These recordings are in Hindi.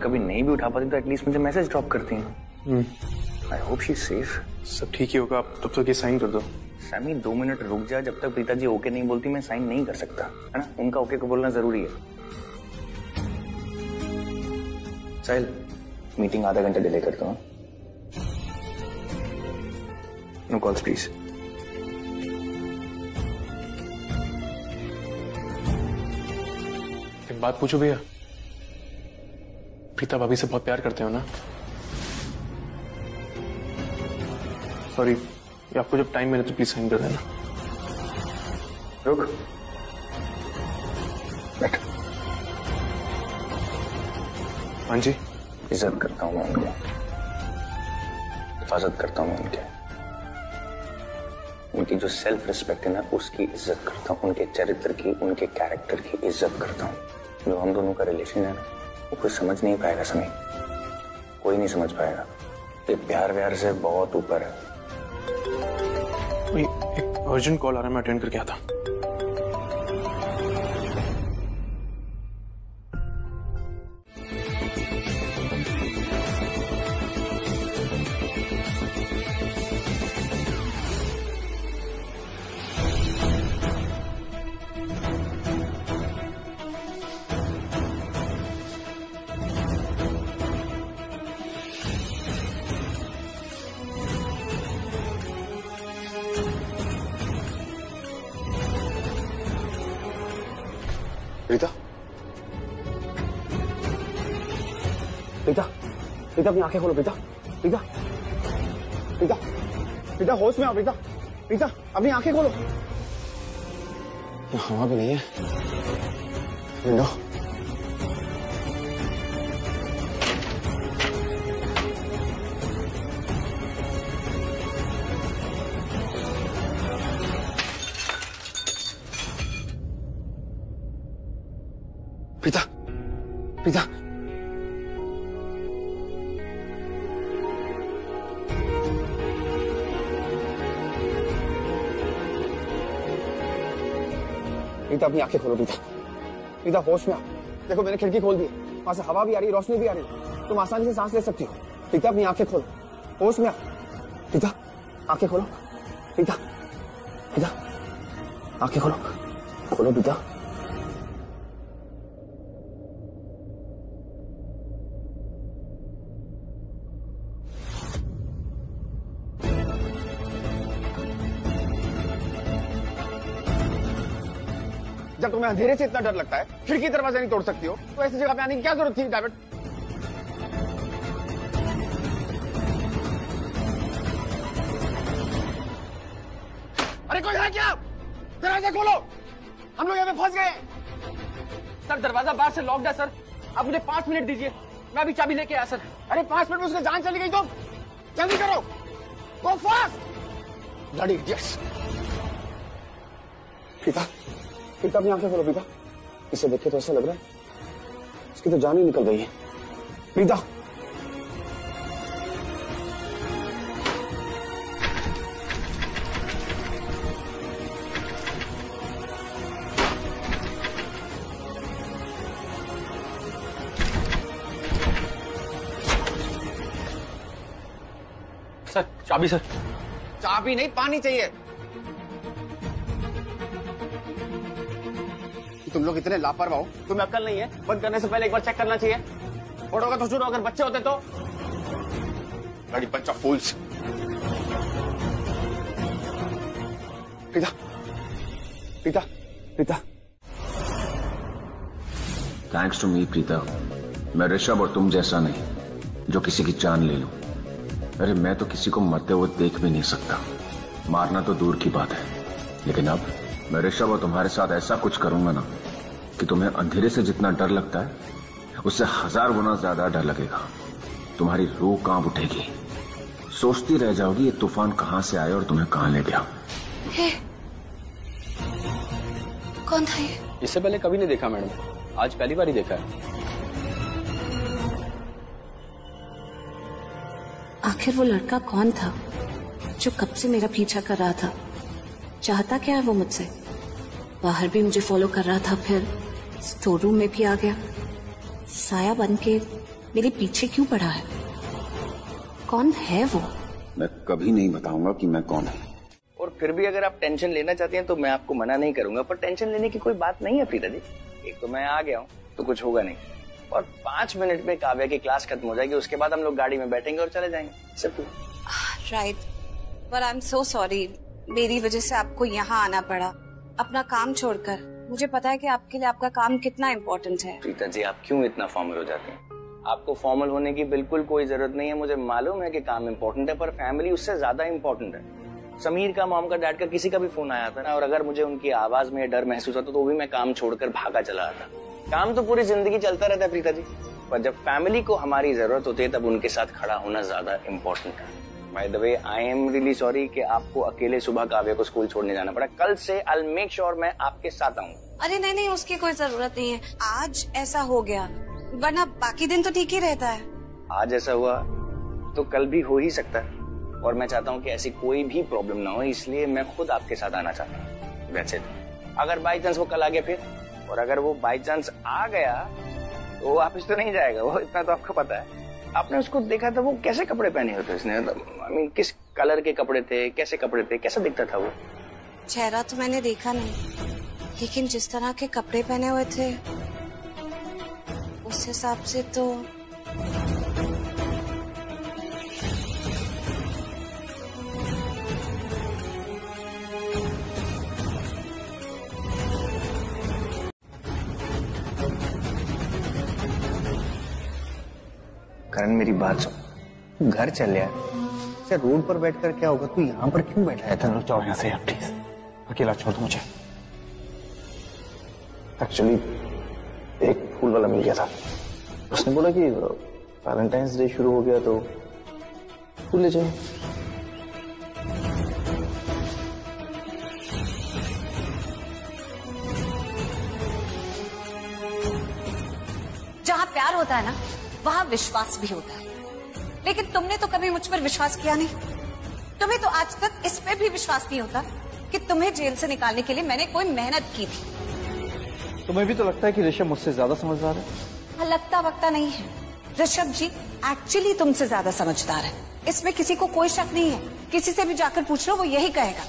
कभी नहीं भी उठा पाती तो एटलीस्ट मुझे मैसेज ड्रॉप करती हैं। I hope she is safe. सब ठीक ही होगा, आप तब तक ये साइन कर दो। सैमी 2 मिनट रुक जा, जब तक प्रीता जी ओके नहीं बोलती मैं साइन नहीं कर सकता, है ना? उनका ओके को बोलना जरूरी है। साहिल, मीटिंग आधा घंटा डिले करता हूँ। No calls please. एक बात पूछो भैया, प्रीता भाभी से बहुत प्यार करते हो ना? सॉरी, आपको जब टाइम मिले तो प्लीज साइन कर देना। रुक, बैठ। हाँ जी। इज्जत करता हूँ मैं उनकी, हिफाजत करता हूँ मैं उनकी जो सेल्फ रिस्पेक्ट है ना, उसकी इज्जत करता हूँ, उनके चरित्र की, उनके कैरेक्टर की इज्जत करता हूँ। जो हम दोनों का रिलेशन है ना, वो कोई समझ नहीं पाएगा समी, कोई नहीं समझ पाएगा। ये प्यार व्यार से बहुत ऊपर है। एक अर्जेंट कॉल आ रहा है, मैं अटेंड करके आता हूँ। प्रीता, प्रीता, प्रीता अपनी आंखें खोलो। प्रीता, प्रीता, प्रीता, प्रीता होश में आओ। प्रीता, प्रीता अपनी आंखें खोलो। हवा भी नहीं है। विंडो, प्रीता, प्रीता, प्रीता अपनी आंखें खोलो। प्रीता, प्रीता होश में आओ। देखो मैंने खिड़की खोल दी, वहां से हवा भी आ रही है, रोशनी भी आ रही है, तुम आसानी से सांस ले सकती हो। प्रीता अपनी आंखें खोलो, होश में आओ। प्रीता आंखें खोलो। प्रीता, प्रीता आंखें खोलो, खोलो प्रीता। जब तुम्हें अंधेरे से इतना डर लगता है, खिड़की दरवाजा नहीं तोड़ सकती हो, तो ऐसी जगह पे आने की क्या जरूरत थी डेविड? अरे कोई है क्या? दरवाजा खोलो, हम लोग यहाँ पे फंस गए। सर दरवाजा बाहर से लॉक्ड है सर, आप मुझे 5 मिनट दीजिए, मैं अभी चाबी लेके आया सर। अरे 5 मिनट में उसकी जान चली गई तो जल्दी करो, गो fast bloody idiots. Preeta, Preeta अपनी आंखें खोलो। प्रीता, इसे देख के तो ऐसा लग रहा है इसकी तो जान ही निकल गई है। प्रीता, सर चाबी सर। चाबी नहीं, पानी चाहिए। तुम लोग इतने लापरवाह हो, तुम्हें अक्ल नहीं है? बंद करने से पहले एक बार चेक करना चाहिए। फोड़ोगा तो छोड़ो, अगर बच्चे होते तो। बड़ी बच्चा fools. Preeta, Preeta, Preeta. Thanks to me Preeta, मैं ऋषभ और तुम जैसा नहीं जो किसी की जान ले लूं। अरे मैं तो किसी को मरते हुए देख भी नहीं सकता, मारना तो दूर की बात है। लेकिन अब मैं ऋषभ और तुम्हारे साथ ऐसा कुछ करूंगा ना कि तुम्हें अंधेरे से जितना डर लगता है उससे 1000 गुना ज्यादा डर लगेगा। तुम्हारी रूह कांप उठेगी, सोचती रह जाओगी ये तूफान कहां से आया और तुम्हें कहां ले गया। कौन था ये? इससे पहले कभी नहीं देखा मैडम, आज पहली बार ही देखा है। आखिर वो लड़का कौन था जो कब से मेरा पीछा कर रहा था? चाहता क्या है वो मुझसे? बाहर भी मुझे फॉलो कर रहा था, फिर स्टोर रूम में भी आ गया, साया बन के मेरे पीछे क्यों पड़ा है? कौन है वो? मैं कभी नहीं बताऊंगा कि मैं कौन हूं। और फिर भी अगर आप टेंशन लेना चाहती हैं तो मैं आपको मना नहीं करूंगा, पर टेंशन लेने की कोई बात नहीं है प्रीता जी। एक तो मैं आ गया हूँ तो कुछ होगा नहीं, और 5 मिनट में काव्या की क्लास खत्म हो जाएगी, उसके बाद हम लोग गाड़ी में बैठेंगे और चले जाएंगे, सिर्फ। राइट, पर आई एम सो सॉरी, मेरी वजह से आपको यहाँ आना पड़ा अपना काम छोड़कर। मुझे पता है कि आपके लिए आपका काम कितना इम्पोर्टेंट है। प्रीता जी, आप क्यों इतना फॉर्मल हो जाते हैं? आपको फॉर्मल होने की बिल्कुल कोई जरूरत नहीं है। मुझे मालूम है कि काम इम्पोर्टेंट है, पर फैमिली उससे ज्यादा इम्पोर्टेंट है। समीर का, मॉम का, डैड का, किसी का भी फोन आया था ना, और अगर मुझे उनकी आवाज में डर महसूस होता तो भी मैं काम छोड़कर भागा चला आता। काम तो पूरी जिंदगी चलता रहता है प्रीता जी, पर जब फैमिली को हमारी जरूरत होती है तब उनके साथ खड़ा होना ज्यादा इम्पोर्टेंट है। By the way, I am really sorry कि आपको अकेले सुबह काव्या को स्कूल छोड़ने जाना पड़ा। कल से आई विल मेक श्योर मैं आपके साथ आऊंगा। अरे नहीं नहीं, उसकी कोई जरूरत नहीं है। आज ऐसा हो गया, वरना बाकी दिन तो ठीक ही रहता है। आज ऐसा हुआ तो कल भी हो ही सकता है, और मैं चाहता हूँ कि ऐसी कोई भी प्रॉब्लम ना हो, इसलिए मैं खुद आपके साथ आना चाहता हूँ। वैसे अगर बाई चांस वो कल आ गया फिर, और अगर वो बाई चांस आ गया तो वापिस तो नहीं जाएगा वो, इतना तो आपको पता है। आपने उसको देखा था, वो कैसे कपड़े पहने होते उसने? आई मीन, किस कलर के कपड़े थे, कैसे कपड़े थे, कैसा दिखता था वो? चेहरा तो मैंने देखा नहीं, लेकिन जिस तरह के कपड़े पहने हुए थे उस हिसाब से तो करण, मेरी बात सुन, घर चल यार। अच्छा, रोड पर बैठकर क्या होगा? तू यहाँ पर क्यों बैठा है? चलो जाओ यहाँ से यार, प्लीज अकेला छोड़ दो मुझे। एक्चुअली एक फूल वाला मिल गया था, उसने बोला कि वैलेंटाइंस डे शुरू हो गया तो फूल ले जाओ। जहाँ प्यार होता है ना, वहाँ विश्वास भी होता है। लेकिन तुमने तो कभी मुझ पर विश्वास किया नहीं। तुम्हें तो आज तक इस पे भी विश्वास नहीं होता कि तुम्हें जेल से निकालने के लिए मैंने कोई मेहनत की थी। तुम्हें भी तो लगता है कि ऋषभ मुझसे ज्यादा समझदार है? हाँ, लगता वक्ता नहीं है। ऋषभ जी एक्चुअली तुमसे ज्यादा समझदार है, इसमें किसी को कोई शक नहीं है। किसी से भी जाकर पूछ लो, वो यही कहेगा।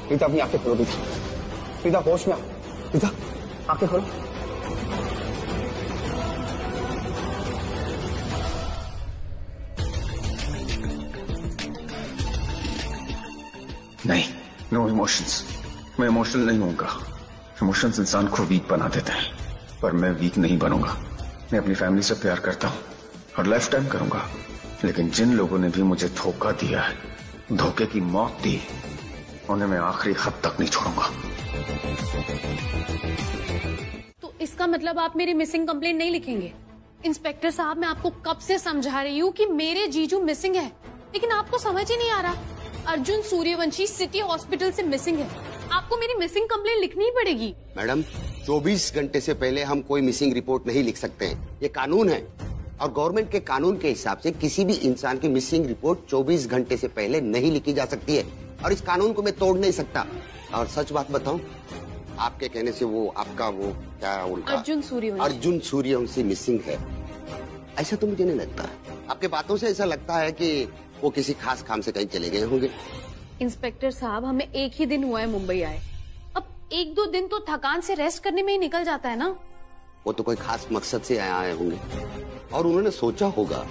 प्रीता, अपनी आंखें खोलो प्रीता। प्रीता, होश में आओ। प्रीता, आंखें खोलो। नहीं, नो इमोशंस। मैं इमोशनल नहीं होऊंगा। इमोशंस इंसान को वीक बना देते हैं, पर मैं वीक नहीं बनूंगा। मैं अपनी फैमिली से प्यार करता हूं और लाइफ टाइम करूंगा, लेकिन जिन लोगों ने भी मुझे धोखा दिया है, धोखे की मौत दी, उन्हें मैं आखिरी हद तक नहीं छोड़ूंगा। तो इसका मतलब आप मेरी मिसिंग कंप्लेंट नहीं लिखेंगे? इंस्पेक्टर साहब, मैं आपको कब से समझा रही हूँ कि मेरे जीजू मिसिंग है, लेकिन आपको समझ ही नहीं आ रहा। अर्जुन सूर्यवंशी सिटी हॉस्पिटल से मिसिंग है। आपको मेरी मिसिंग कंप्लेंट लिखनी ही पड़ेगी। मैडम, 24 घंटे से पहले हम कोई मिसिंग रिपोर्ट नहीं लिख सकते हैं, ये कानून है। और गवर्नमेंट के कानून के हिसाब से किसी भी इंसान की मिसिंग रिपोर्ट 24 घंटे से पहले नहीं लिखी जा सकती है, और इस कानून को मैं तोड़ नहीं सकता। और सच बात बताऊं, आपके कहने से वो आपका वो क्या उनका अर्जुन सूर्यवंशी मिसिंग है, ऐसा तो मुझे नहीं लगता। आपके बातों से ऐसा लगता है कि वो किसी खास काम से कहीं चले गए होंगे। इंस्पेक्टर साहब, हमें एक ही दिन हुआ है मुंबई आए, अब 1-2 दिन तो थकान से रेस्ट करने में ही निकल जाता है ना। वो तो कोई खास मकसद से आए होंगे, और उन्होंने सोचा होगा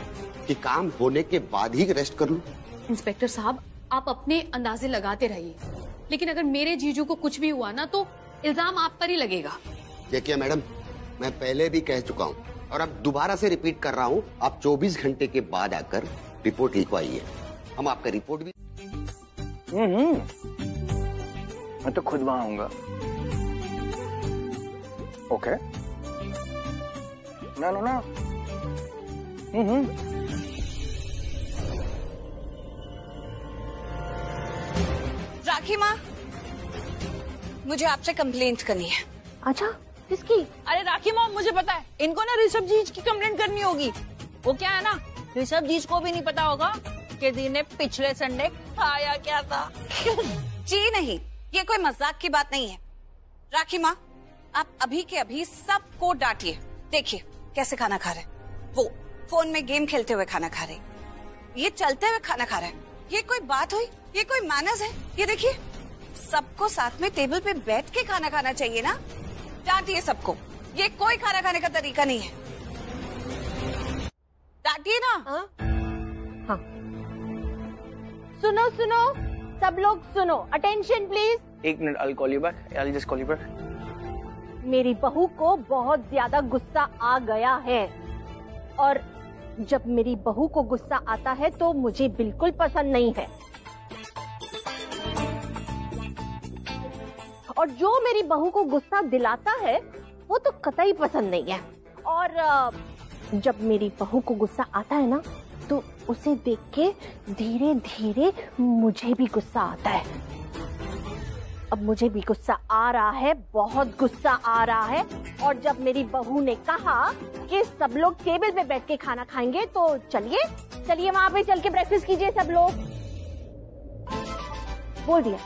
कि काम होने के बाद ही रेस्ट कर लूं। इंस्पेक्टर साहब, आप अपने अंदाजे लगाते रहिए, लेकिन अगर मेरे जीजू को कुछ भी हुआ ना तो इल्जाम आप पर ही लगेगा। देखिए मैडम, मैं पहले भी कह चुका हूँ और अब दोबारा से रिपीट कर रहा हूँ, आप 24 घंटे के बाद आकर रिपोर्ट लिखवाइए। हम आपका रिपोर्ट भी मैं तो खुद वहां आऊंगा। ओके, ना राखी माँ, मुझे आपसे कंप्लेंट करनी है। अच्छा, किसकी? अरे राखी माँ, मुझे पता है, इनको ना ऋषभ जी की कंप्लेंट करनी होगी। वो क्या है ना, ऋषभ जी को भी नहीं पता होगा कि दी ने पिछले संडे खाया क्या था। जी नहीं, ये कोई मजाक की बात नहीं है। राखी माँ, आप अभी के अभी सबको डांटिए। देखिए कैसे खाना खा रहे, वो फोन में गेम खेलते हुए खाना खा रहे, ये चलते हुए खाना खा रहा है। ये कोई बात हुई? ये कोई मैनर्स है? ये देखिए, सबको साथ में टेबल पे बैठ के खाना खाना चाहिए ना। डांटिए सबको, ये कोई खाना खाने का तरीका नहीं है। डांटिए ना। हाँ। सुनो सुनो, सब लोग सुनो, attention please. 1 minute, I'll call you back. I'll just call you back. मेरी बहू को बहुत ज्यादा गुस्सा आ गया है, और जब मेरी बहू को गुस्सा आता है तो मुझे बिल्कुल पसंद नहीं है। और जो मेरी बहू को गुस्सा दिलाता है वो तो कतई पसंद नहीं है। और जब मेरी बहू को गुस्सा आता है ना, तो उसे देख के धीरे धीरे मुझे भी गुस्सा आता है। अब मुझे भी गुस्सा आ रहा है, बहुत गुस्सा आ रहा है। और जब मेरी बहू ने कहा कि सब लोग टेबल पे बैठ के खाना खाएंगे, तो चलिए चलिए वहां पे चल के ब्रेकफास्ट कीजिए सब लोग। बोल दिया।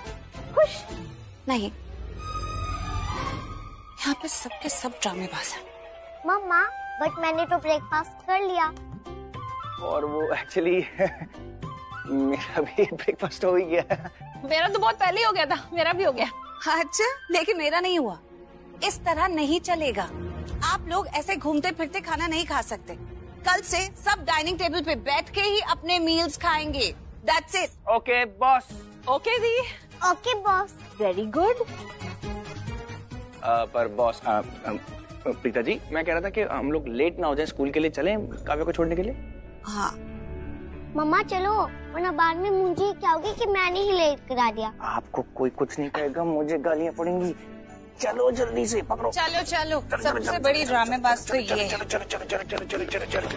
खुश? नहीं, यहाँ पे सबके सब ड्रामेबाज हैं। मम्मा, बट मैंने तो ब्रेकफास्ट कर लिया। और वो एक्चुअली मेरा भी ब्रेकफास्ट हो ही गया। मेरा तो बहुत पहले हो गया था, मेरा भी हो गया। अच्छा, लेकिन मेरा नहीं हुआ। इस तरह नहीं चलेगा। आप लोग ऐसे घूमते फिरते खाना नहीं खा सकते। कल से सब डाइनिंग टेबल पे बैठ के ही अपने मील्स खाएंगे। That's it. Okay boss. Okay the. Okay boss. Very good. पर बॉस, प्रीता जी, मैं कह रहा था कि हम लोग लेट ना हो जाए स्कूल के लिए, चलें काव्या को छोड़ने के लिए? हाँ। मम्मा चलो, वरना बाद में मुझे क्या होगी कि मैंने ही लेट करा दिया। आपको कोई कुछ नहीं कहेगा, मुझे गालियाँ पड़ेंगी। चलो जल्दी से पकड़ो। चलो चलो, सबसे बड़ी ड्रामेबाज तो ये है। चलो चलो चलो चलो चलो चलो चलो चलो।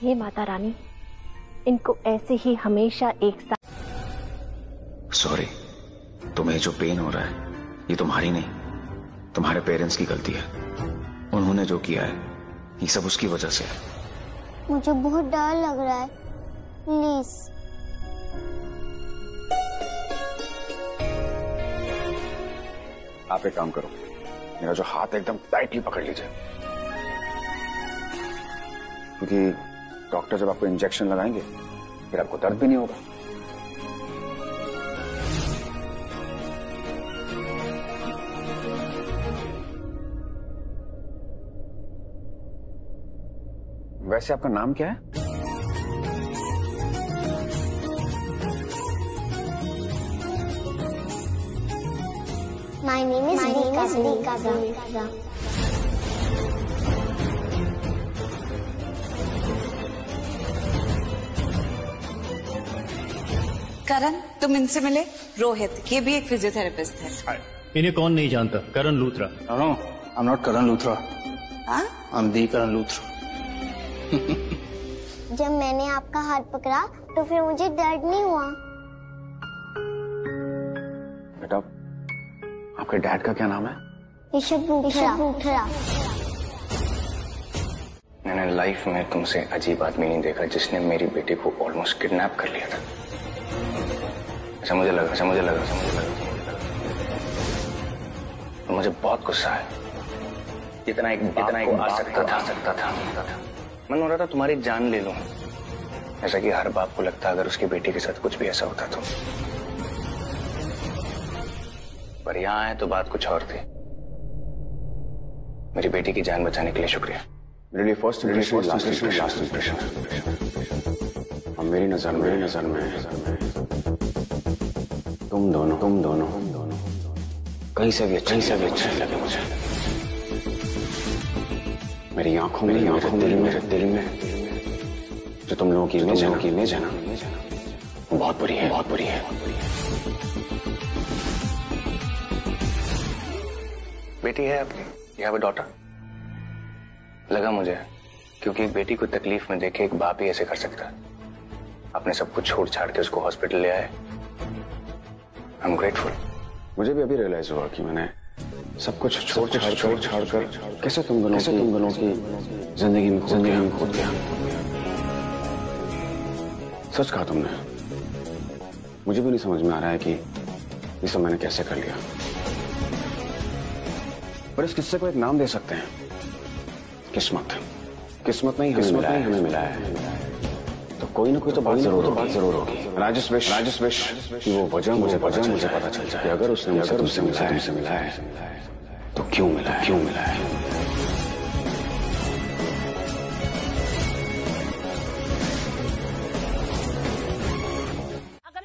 हे माता रानी, इनको ऐसे ही हमेशा एक साथ। सॉरी, तुम्हें जो पेन हो रहा है ये तुम्हारी नहीं, तुम्हारे पेरेंट्स की गलती है। उन्होंने जो किया है ये सब उसकी वजह से है। मुझे बहुत डर लग रहा है, प्लीज। आप एक काम करो, मेरा जो हाथ है एकदम टाइटली पकड़ लीजिए, क्योंकि डॉक्टर जब आपको इंजेक्शन लगाएंगे फिर आपको दर्द भी नहीं होगा। वैसे आपका नाम क्या है? My name is Vika. करण, तुम इनसे मिले? रोहित, ये भी एक फिजियोथेरेपिस्ट है। इन्हें कौन नहीं जानता? Karan Luthra. No, I'm not Karan Luthra. हाँ? I'm the Karan Luthra. जब मैंने आपका हाथ पकड़ा तो फिर मुझे दर्द नहीं हुआ। बेटा, आपके डैड का क्या नाम है? ऋषभ लूथरा। मैंने लाइफ में तुमसे अजीब आदमी नहीं देखा जिसने मेरी बेटी को ऑलमोस्ट किडनैप कर लिया था। ऐसा मुझे लगा। तो मुझे बहुत गुस्सा है। इतना एक आ सकता था। मन हो रहा था तुम्हारी जान ले लूं, ऐसा कि हर बाप को लगता अगर उसकी बेटी के साथ कुछ भी ऐसा होता तो। पर यहाँ आए तो बात कुछ और थी। मेरी बेटी की जान बचाने के लिए शुक्रिया। मेरे लिए फर्स्ट लास्ट इंप्रेशन। अब मेरी नजर में तुम दोनों कहीं से भी अच्छे लगे मुझे। मेरी आंखों में, मेरे दिल में जो तुम लोगों की इमेज है ना, वो बहुत बुरी है। बेटी है आपकी? You have a daughter? लगा मुझे, क्योंकि एक बेटी को तकलीफ में देखे एक बाप ही ऐसे कर सकता है। आपने सब कुछ छोड़ छाड़ के उसको हॉस्पिटल ले आए। I am grateful. मुझे भी अभी रियलाइज हुआ कि मैंने सब कुछ छोड़ छाड़ कर कैसे तुम दोनों की जिंदगी में खो दिया। सच कहा तुमने। मुझे भी नहीं समझ में आ रहा है कि ये सब मैंने कैसे कर लिया। पर इस किस्से को एक नाम दे सकते हैं, किस्मत। किस्मत नहीं हमें मिला है। तो कोई ना कोई तो बात जरूर होगी। राजेश विश कि वो वजह मुझे पता चल जाए कि अगर उसने मुझे तुमसे मिला है तो क्यों मिला है।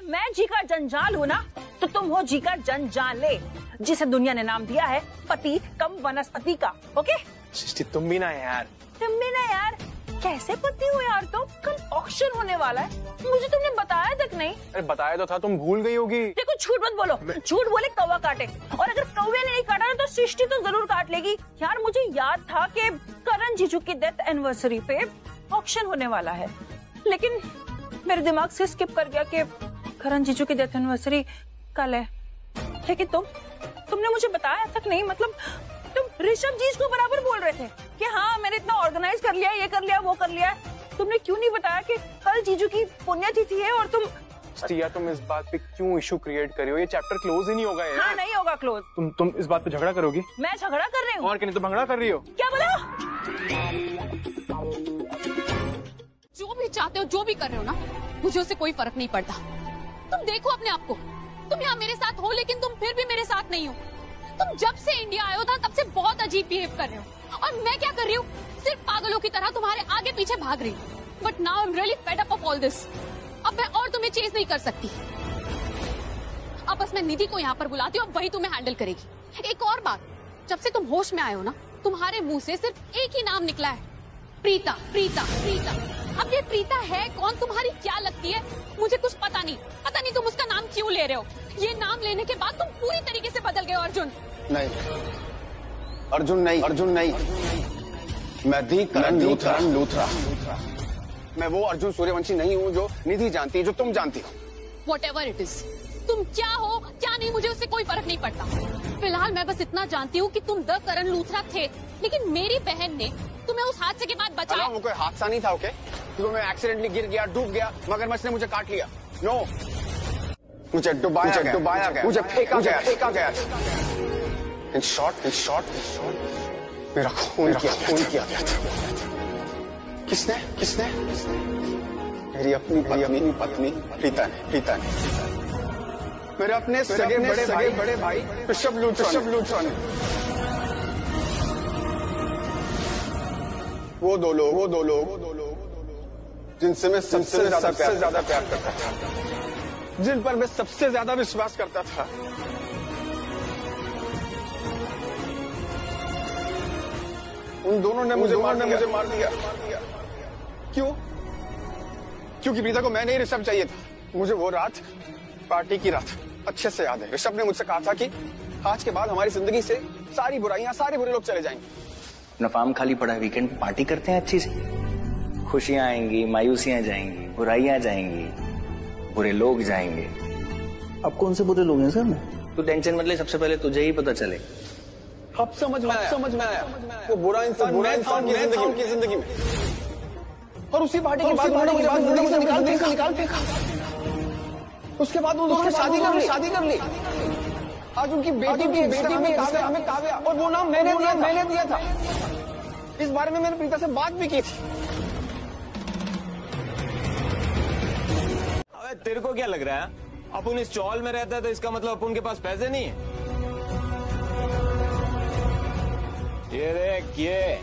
मैं जी का जंजाल हूँ ना, तो तुम हो जी का जंजाले, जिसे दुनिया ने नाम दिया है पति कम वनस्पति का। ओके सृष्टि, तुम भी ना यार। कैसे पति हो यार तुम? कल ऑक्शन होने वाला है, मुझे तुमने बताया तक नहीं। अरे बताया तो था, तुम भूल गई होगी। देखो झूठ मत बोलो, झूठ बोले कौवा काटे, और अगर कौवे ने नहीं काटा तो सृष्टि तो जरूर काट लेगी। यार मुझे याद था कि करण जीजू की डेथ एनिवर्सरी पे ऑक्शन होने वाला है, लेकिन मेरे दिमाग से स्किप कर गया कि करण जीजू की डेथ एनिवर्सरी कल है। लेकिन तुमने मुझे बताया तक नहीं। मतलब तुम ऋषभ जी को बराबर बोल रहे थे कि हाँ मैंने इतना ऑर्गेनाइज कर लिया, ये कर लिया, वो कर लिया। तुमने क्यों नहीं बताया कि कल जीजू की पुण्यतिथि है और तुम इस बात पे क्यों इशू क्रिएट कर रही हो? ये चैप्टर क्लोज ही नहीं होगा यार। हाँ नहीं होगा क्लोज। तुम इस बात पे झगड़ा करोगी? मैं झगड़ा कर रही हूँ? और क्या, नहीं तो भंगड़ा कर रही हो? क्या बोला? जो भी चाहते हो, जो भी कर रहे हो ना, मुझे उससे कोई फर्क नहीं पड़ता। तुम देखो अपने आप को, तुम यहाँ मेरे साथ हो लेकिन तुम फिर भी मेरे साथ नहीं हो। तुम जब से इंडिया आए हो ना तब से बहुत अजीब बिहेव कर रहे हो, और मैं क्या कर रही हूँ? सिर्फ पागलों की तरह तुम्हारे आगे पीछे भाग रही हूँ। But now I am really fed up of all this. अब मैं और तुम्हें चेज नहीं कर सकती। अब बस मैं निधि को यहाँ पर बुलाती हूँ, अब वही तुम्हें हैंडल करेगी। एक और बात, जब से तुम होश में आए हो ना, तुम्हारे मुंह से सिर्फ एक ही नाम निकला है, प्रीता प्रीता प्रीता। अब ये प्रीता है कौन, तुम्हारी क्या लगती है? मुझे कुछ पता नहीं तुम उसका नाम क्यों ले रहे हो। ये नाम लेने के बाद तुम पूरी तरीके से बदल गए हो अर्जुन। नहीं अर्जुन नहीं, मैं दी करण लूथरा। मैं वो अर्जुन सूर्यवंशी नहीं हूँ जो निधि जानती है, जो तुम जानती हो। Whatever it is, तुम क्या हो क्या नहीं, मुझे उससे कोई फर्क नहीं पड़ता। फिलहाल मैं बस इतना जानती हूँ कि तुम द करण लूथरा थे, लेकिन मेरी बहन ने तुम्हें उस हादसे के बाद बचाया। वो कोई हादसा नहीं था, ओके? तो मैं एक्सीडेंटली गिर गया, डूब गया, मगरमच्छ ने मुझे काट लिया। नो, मुझे डुबाया गया, मुझे फेंका गया। इन शॉर्ट मेरा खून किया गया था। किसने? मेरी अपनी पत्नी प्रीता ने। मेरे अपने सगे बड़े भाई ऋषभ लूथरा ने। वो दो लोग जिनसे मैं सबसे ज्यादा प्यार करता था, जिन पर मैं सबसे ज्यादा विश्वास करता था, उन दोनों ने मुझे मार दिया। क्यों? क्योंकि प्रीता को मैं नहीं, ऋषभ चाहिए था। मुझे वो रात, पार्टी की रात अच्छे से याद है। ऋषभ ने मुझसे कहा था कि आज के बाद हमारी जिंदगी से सारी बुराइयां, सारे बुरे लोग चले जाएंगे। अपना फार्म खाली पड़ा है, वीकेंड पे पार्टी करते हैं अच्छी से। खुशियां आएंगी, मायूसियां जाएंगी, बुराइयां जाएंगी, बुरे लोग जाएंगे। अब कौन से बुरे लोग हैं सर? तू टेंशन मत ले, सबसे पहले तुझे ही पता चले। अब समझ में आया वो बुरा इंसान की जिंदगी में। और उसी पार्टी के बाद मुझे निकाल फेंका। उसके बाद वो दोनों शादी कर ली। आज उनकी बेटी भी काव्या, और वो नाम मैंने दिया था। इस बारे में मैंने प्रीता से बात भी की थी। अबे तेरे को क्या लग रहा है? अपन इस चौल में रहता है तो इसका मतलब अपन के पास पैसे नहीं है? ये देख, ये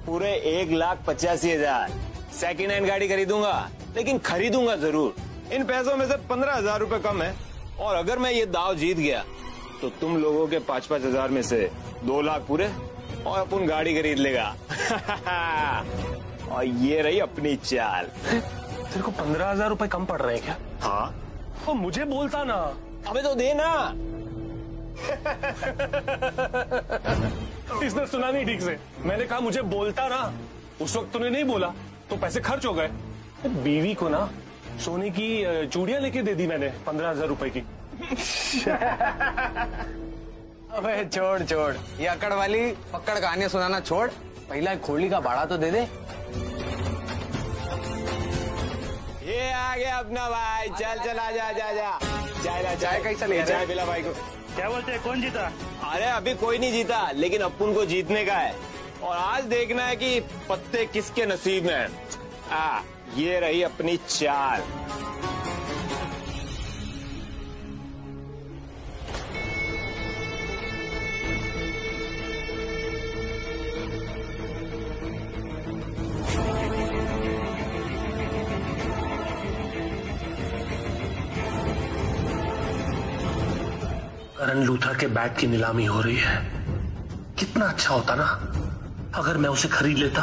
पूरे 1,85,000 सेकेंड हैंड गाड़ी खरीदूंगा, लेकिन खरीदूंगा जरूर। इन पैसों में से 15,000 रुपए कम है, और अगर मैं ये दाव जीत गया तो तुम लोगों के 5-5 हजार में से 2 लाख पूरे, और अपन गाड़ी खरीद लेगा। और ये रही अपनी चाल। तेरे को 15,000 रुपए कम पड़ रहे हैं क्या? हाँ, तो मुझे बोलता ना। अबे तो देना। इसने सुना नहीं ठीक से। मैंने कहा मुझे बोलता ना, उस वक्त तूने नहीं बोला तो पैसे खर्च हो गए। बीवी को ना सोने की चूड़ियां लेके दे दी मैंने 15,000 रुपए की। अबे छोड़, ये अकड़ वाली पकड़ कहानियां सुनाना छोड़। पहला खोली का भाड़ा तो दे दे। ये आ गया अपना भाई, चल चल आजा आजा आजा। चाय कैसा ले चाय पिला भाई को। क्या बोलते हैं, कौन जीता? अरे अभी कोई नहीं जीता, लेकिन अपुन को जीतने का है और आज देखना है कि पत्ते किसके नसीब में हैं। ये रही अपनी चाल। करण लूथर के बैट की नीलामी हो रही है। कितना अच्छा होता ना अगर मैं उसे खरीद लेता।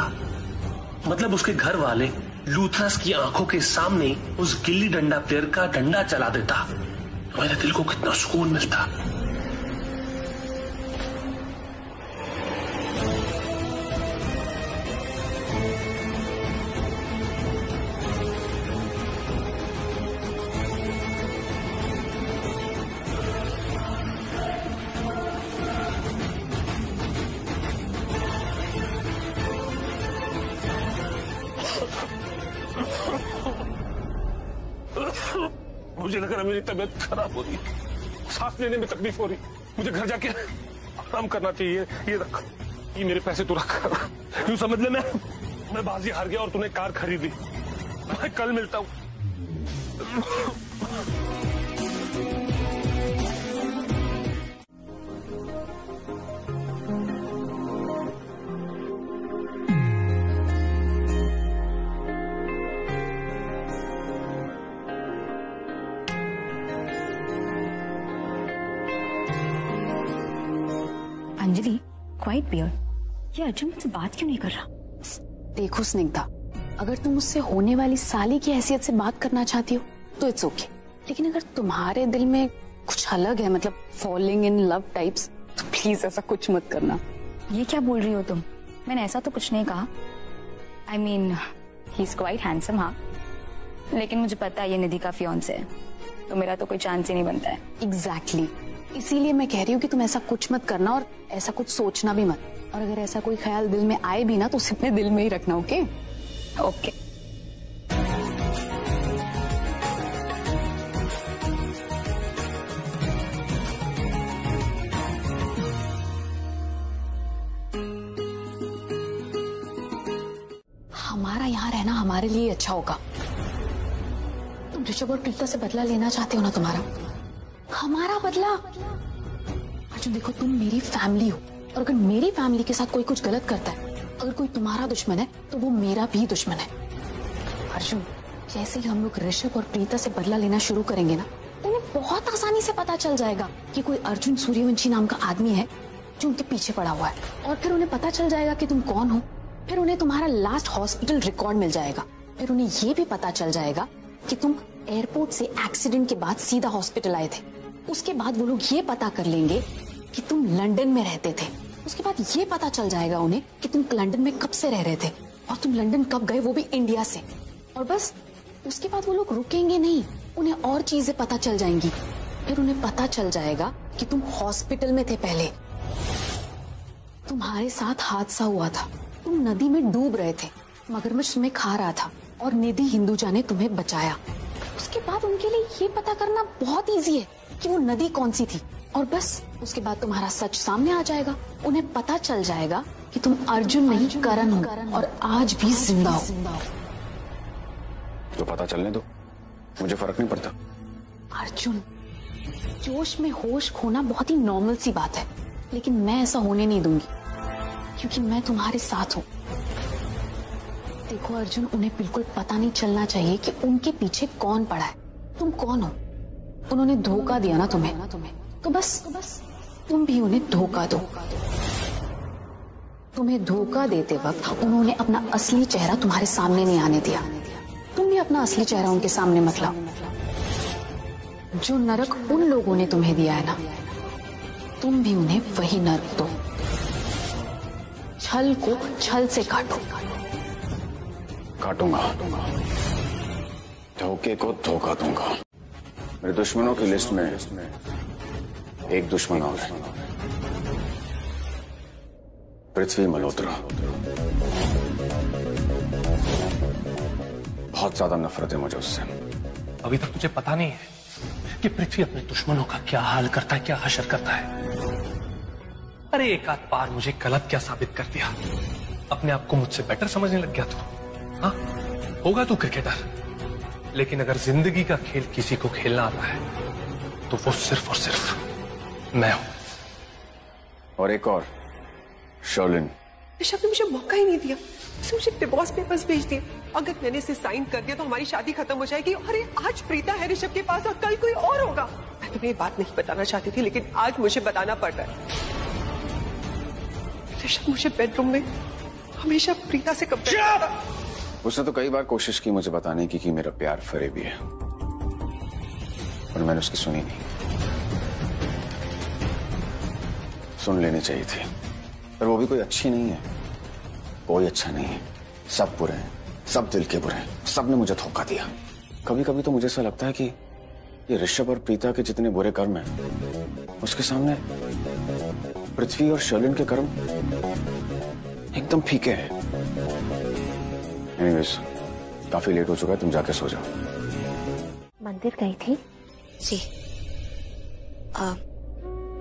मतलब उसके घर वाले लूथरस की आंखों के सामने उस गिल्ली डंडा प्लेयर का डंडा चला देता, मेरे दिल को कितना सुकून मिलता। मुझे लग रहा मेरी तबीयत खराब हो रही है, सांस लेने में तकलीफ हो रही। मुझे घर जाके आराम करना चाहिए। ये रख, ये मेरे पैसे तू रख। यूं समझ ले मैं बाजी हार गया और तूने कार खरीदी। मैं कल मिलता हूं। अंजलि, क्वाइट बियर, ये अर्जुन मुझसे बात क्यों नहीं कर रहा? देखो स्निग्धा, अगर तुम मुझसे होने वाली साली की हैसियत से बात करना चाहती हो तो इट्स ओके, लेकिन अगर तुम्हारे दिल में कुछ अलग है, मतलब फॉलिंग इन लव टाइप्स, तो प्लीज ऐसा कुछ मत करना। ये क्या बोल रही हो तुम? मैंने ऐसा तो कुछ नहीं कहा। I mean he is quite handsome, हाँ, लेकिन मुझे पता है ये निधि का फियांसे है, तो मेरा तो कोई चांस ही नहीं बनता है। एग्जैक्टली, इसीलिए मैं कह रही हूँ कि तुम ऐसा कुछ मत करना और ऐसा कुछ सोचना भी मत, और अगर ऐसा कोई ख्याल दिल में आए भी ना तो उसे अपने दिल में ही रखना। Okay okay. हमारा यहाँ रहना हमारे लिए अच्छा होगा। तुम ऋषभ और प्रीता से बदला लेना चाहते हो ना, तुम्हारा हमारा बदला। अर्जुन देखो, तुम मेरी फैमिली हो, और अगर मेरी फैमिली के साथ कोई कुछ गलत करता है, अगर कोई तुम्हारा दुश्मन है तो वो मेरा भी दुश्मन है। अर्जुन, जैसे ही हम लोग ऋषभ और प्रीता से बदला लेना शुरू करेंगे ना, उन्हें बहुत आसानी से पता चल जाएगा कि कोई अर्जुन सूर्यवंशी नाम का आदमी है जो उनके पीछे पड़ा हुआ है, और फिर उन्हें पता चल जाएगा कि तुम कौन हो। फिर उन्हें तुम्हारा लास्ट हॉस्पिटल रिकॉर्ड मिल जाएगा। फिर उन्हें ये भी पता चल जाएगा कि तुम एयरपोर्ट से एक्सीडेंट के बाद सीधा हॉस्पिटल आए थे। उसके बाद वो लोग ये पता कर लेंगे कि तुम लंदन में रहते थे। उसके बाद ये पता चल जाएगा उन्हें कि तुम लंदन में कब से रह रहे थे, और तुम लंदन कब गए, वो भी इंडिया से। और बस उसके बाद वो लोग रुकेंगे नहीं, उन्हें और चीजें पता चल जाएंगी। फिर उन्हें पता चल जाएगा कि तुम हॉस्पिटल में थे पहले, तुम्हारे साथ हादसा हुआ था, तुम नदी में डूब रहे थे, मगरमच्छ तुम्हें खा रहा था, और निधि हिंदुजा ने तुम्हें बचाया। उसके बाद उनके लिए ये पता करना बहुत इजी है कि वो नदी कौन सी थी, और बस उसके बाद तुम्हारा सच सामने आ जाएगा। उन्हें पता चल जाएगा कि तुम अर्जुन नहीं करण हो, और आज भी जिंदा हो। तो पता चलने दो, मुझे फर्क नहीं पड़ता। अर्जुन, जोश में होश खोना बहुत ही नॉर्मल सी बात है, लेकिन मैं ऐसा होने नहीं दूंगी, क्योंकि मैं तुम्हारे साथ हूँ। देखो अर्जुन, उन्हें बिल्कुल पता नहीं चलना चाहिए कि उनके पीछे कौन पड़ा है, तुम कौन हो। उन्होंने धोखा दिया ना तुम्हें, तो बस तुम भी उन्हें धोखा दो। तुम्हें धोखा देते वक्त उन्होंने अपना असली चेहरा तुम्हारे सामने नहीं आने दिया। तुम भी अपना असली चेहरा उनके सामने मत लाओ। जो नरक उन लोगों ने तुम्हें दिया है ना, तुम भी उन्हें वही नरक दो। छल को छल से काटो। काटूंगा, धोखे को धोखा दूंगा। मेरे दुश्मनों की लिस्ट में एक दुश्मन और है, पृथ्वी मल्होत्रा। बहुत ज्यादा नफरत है मुझे उससे। अभी तक तुझे पता नहीं है कि पृथ्वी अपने दुश्मनों का क्या हाल करता है, क्या हशर करता है। अरे एक आध बार मुझे गलत क्या साबित कर दिया, अपने आप को मुझसे बेटर समझने लग गया तू। हाँ, होगा तू क्रिकेटर, लेकिन अगर जिंदगी का खेल किसी को खेलना आता है तो वो सिर्फ और सिर्फ मैं हूं। और एक और, शर्लिन। ऋषभ ने मुझे मौका ही नहीं दिया, उसने मुझे डिवोर्स पेपर्स भेज दिए। अगर मैंने इसे साइन कर दिया तो हमारी शादी खत्म हो जाएगी। अरे आज प्रीता है ऋषभ के पास और कल कोई और होगा। मैं तुम्हें ये बात नहीं बताना चाहती थी, लेकिन आज मुझे बताना पड़ रहा है। ऋषभ मुझे बेडरूम में हमेशा प्रीता से कंपेयर करता। उसने तो कई बार कोशिश की मुझे बताने की कि मेरा प्यार फरेबी है, पर मैंने उसकी सुनी नहीं। सुन लेनी चाहिए थी, पर वो भी कोई अच्छी नहीं है। कोई अच्छा नहीं है, सब बुरे हैं, सब दिल के बुरे हैं, सब ने मुझे धोखा दिया। कभी कभी तो मुझे ऐसा लगता है कि ये ऋषभ और प्रीता के जितने बुरे कर्म हैं, उसके सामने पृथ्वी और शर्लिन के कर्म एकदम फीके हैं। एनीवेज, काफी लेट हो चुका है, तुम जाके सो जाओ। मंदिर गई थी? जी,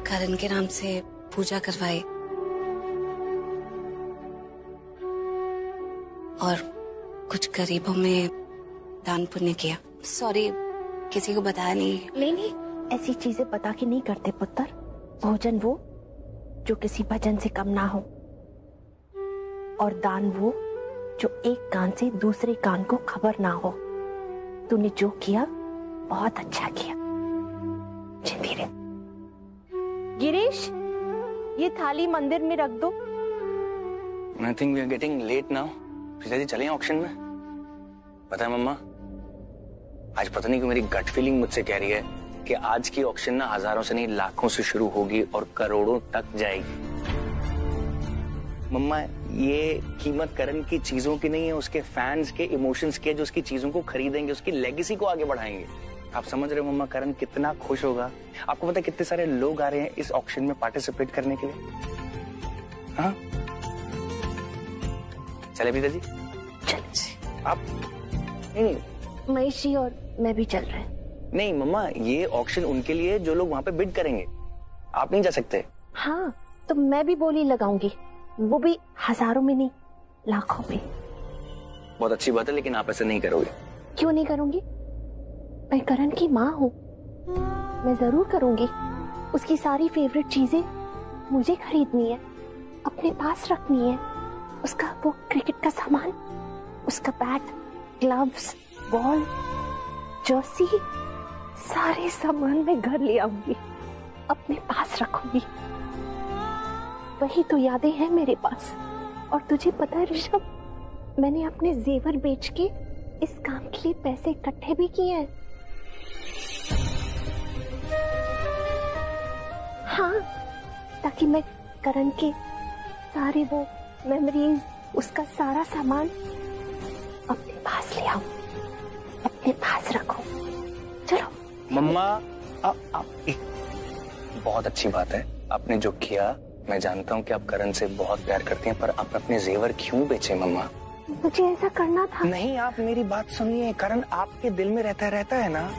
करण के नाम से पूजा करवाई और कुछ गरीबों में दान पुण्य किया। सॉरी, किसी को बताया नहीं। नहीं, ऐसी चीजें बता के नहीं करते पुत्र। भोजन वो जो किसी भजन से कम ना हो, और दान वो जो एक कान से दूसरे कान को खबर ना हो। तूने जो किया बहुत अच्छा किया। धीरे। गिरीश, ये थाली मंदिर में रख दो। I think we are getting late now. Preeta ji चलें ऑक्शन में? पता है मम्मा, आज पता नहीं क्यों मेरी गट फीलिंग मुझसे कह रही है कि आज की ऑक्शन ना हजारों से नहीं लाखों से शुरू होगी और करोड़ों तक जाएगी। मम्मा, ये कीमत करण की चीजों की नहीं है, उसके फैंस के इमोशंस की है, जो उसकी चीजों को खरीदेंगे, उसकी लेगेसी को आगे बढ़ाएंगे। आप समझ रहे हो मम्मा, करण कितना खुश होगा? आपको पता है कितने सारे लोग आ रहे हैं इस ऑक्शन में पार्टिसिपेट करने के लिए? हाँ, चले प्रीता जी? चल आप नहीं, महेश जी और मैं भी चल रहे हैं। नहीं मम्मा, ये ऑक्शन उनके लिए जो लोग वहां पे बिड करेंगे, आप नहीं जा सकते। हाँ, तो मैं भी बोली लगाऊंगी, वो भी हजारों में नहीं, लाखों में। बहुत अच्छी बात है, लेकिन आप ऐसे नहीं करोगे। क्यों नहीं करूंगी? मैं करण की माँ हूँ, मैं जरूर करूंगी। उसकी सारी फेवरेट चीजें मुझे खरीदनी है, अपने पास रखनी है। उसका वो क्रिकेट का सामान, उसका बैट, ग्लव्स, बॉल, जर्सी, सारे सामान मैं घर ले आऊंगी, अपने पास रखूंगी। वही तो यादें हैं मेरे पास। और तुझे पता है ऋषभ, मैंने अपने जेवर बेच के इस काम के लिए पैसे इकट्ठे भी किए हैं। हाँ, ताकि मैं करण के सारे वो मेमोरीज, उसका सारा सामान अपने पास ले आऊं, अपने पास रखूं। चलो मम्मा, बहुत अच्छी बात है आपने जो किया। मैं जानता हूँ कि आप करण से बहुत प्यार करती हैं, पर आप अपने जेवर क्यों बेचे मम्मा? मुझे ऐसा करना था। नहीं, आप मेरी बात सुनिए। करण आपके दिल में रहता है ना,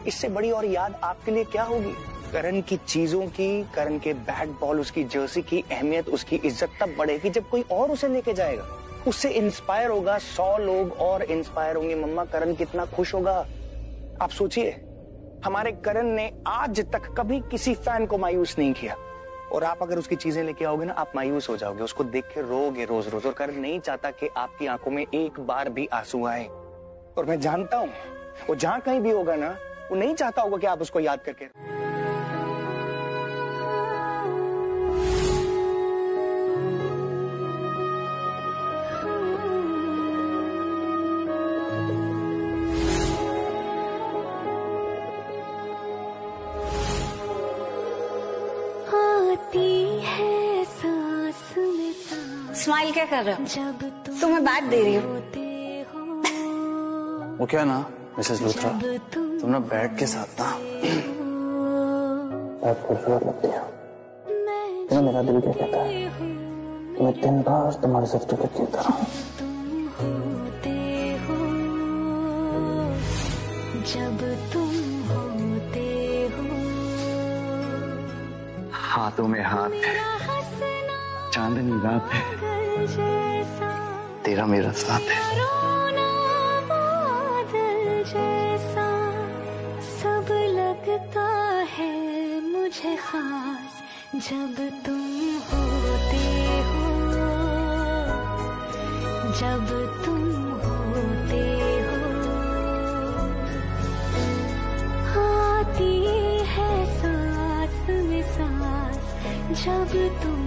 इससे बड़ी और याद आपके लिए क्या होगी? करण की चीजों की, करण के बैट बॉल, उसकी जर्सी की अहमियत, उसकी इज्जत तब बढ़ेगी जब कोई और उसे लेके जाएगा, उससे इंस्पायर होगा। 100 लोग और इंस्पायर होंगे मम्मा। करण कितना खुश होगा आप सोचिए। हमारे करण ने आज तक कभी किसी फैन को मायूस नहीं किया, और आप अगर उसकी चीजें लेके आओगे ना, आप मायूस हो जाओगे, उसको देख के रोगे रोज रोज। और करण नहीं चाहता कि आपकी आंखों में एक बार भी आंसू आए। और मैं जानता हूं वो जहां कहीं भी होगा ना, वो नहीं चाहता होगा कि आप उसको याद करके। स्माइल क्या कर रहे हो? तुम्हें बैट दे रही हूँ। वो क्या ना मिसेस लूथरा, तुम ना बैट के साथ ना बहुत खूबसूरत लगती है। तुम्हें मेरा दिल क्या कहता है? मैं दिन भर तुम्हारे साथ टिकट लेता रहा। जब तुम होते हो, हाथों में हाथ है, चांदनी रात है, तेरा मेरा साथ है। सब लगता है मुझे खास जब तुम होते हो, जब तुम होते हो। आती है सांस में सांस जब तुम